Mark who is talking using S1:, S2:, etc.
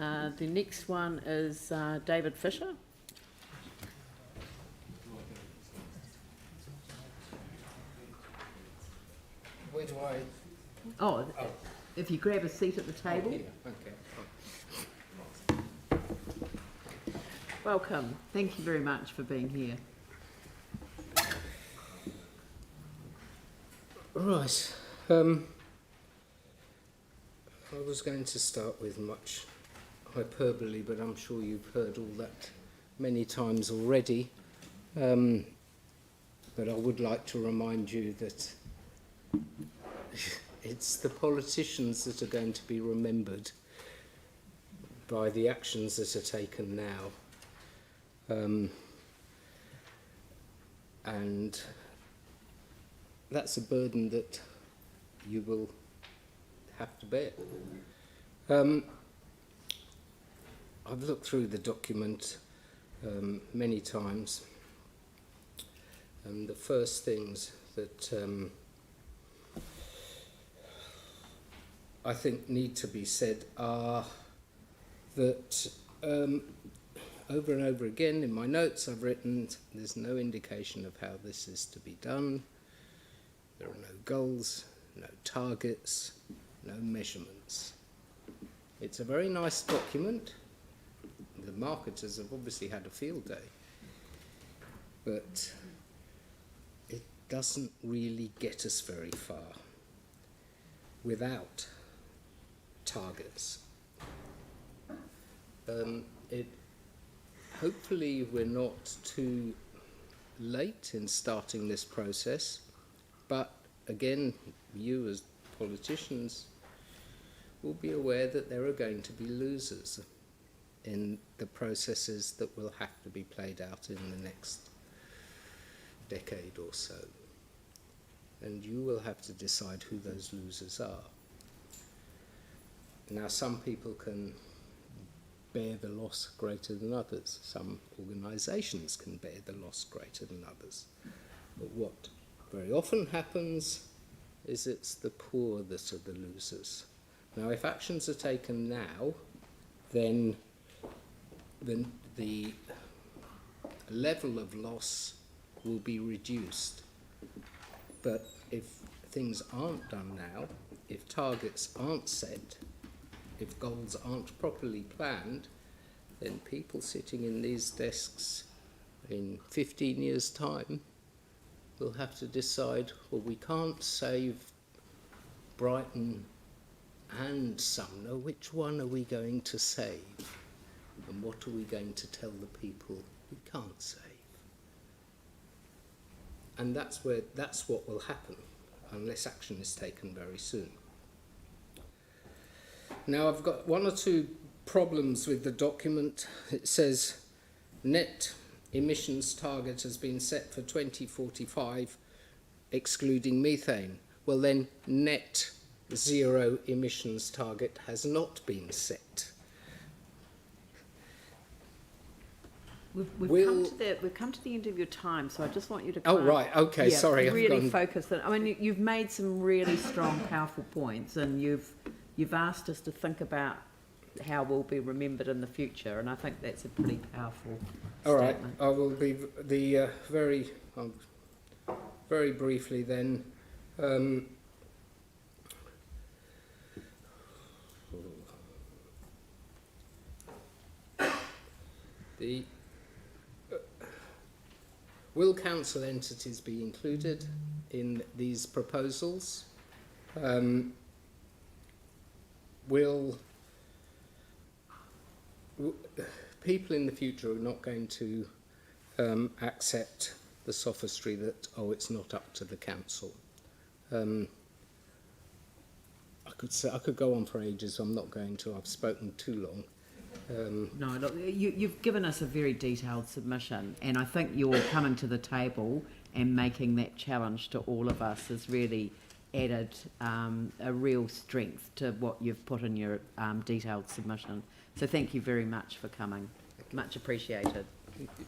S1: The next one is David Fisher.
S2: Where do I?
S1: Oh, if you grab a seat at the table.
S2: Okay.
S1: Welcome. Thank you very much for being here.
S2: Right. I was going to start with much hyperbole, but I'm sure you've heard all that many times already. But I would like to remind you that it's the politicians that are going to be remembered by the actions that are taken now. And that's a burden that you will have to bear. I've looked through the document many times, and the first things that I think need to be said are that over and over again in my notes I've written there's no indication of how this is to be done. There are no goals, no targets, no measurements. It's a very nice document. The marketers have obviously had a field day, but it doesn't really get us very far without targets. Hopefully we're not too late in starting this process, but again, you as politicians will be aware that there are going to be losers in the processes that will have to be played out in the next decade or so. And you will have to decide who those losers are. Now, some people can bear the loss greater than others. Some organisations can bear the loss greater than others. But what very often happens is it's the poor that are the losers. Now, if actions are taken now, then the level of loss will be reduced. But if things aren't done now, if targets aren't set, if goals aren't properly planned, then people sitting in these desks in 15 years' time will have to decide, well, we can't save Brighton and Sumner. Which one are we going to save? And what are we going to tell the people we can't save? And that's what will happen unless action is taken very soon. Now, I've got one or two problems with the document. It says net emissions target has been set for 2045, excluding methane. Well, then net zero emissions target has not been set.
S1: We've come to the end of your time, so I just want you to
S2: Okay, sorry.
S1: Really focus on. I mean, you've made some really strong, powerful points, and you've asked us to think about how we'll be remembered in the future, and I think that's a pretty powerful
S2: All right,
S1: statement.
S2: I will be very briefly then. Will council entities be included in these proposals? Will people in the future are not going to accept the sophistry that, oh, it's not up to the council? I could go on for ages. I'm not going to. I've spoken too long.
S1: No, look, you've given us a very detailed submission, and I think you're coming to the table and making that challenge to all of us has really added a real strength to what you've put in your detailed submission. So thank you very much for coming. Much appreciated.
S2: Thank you.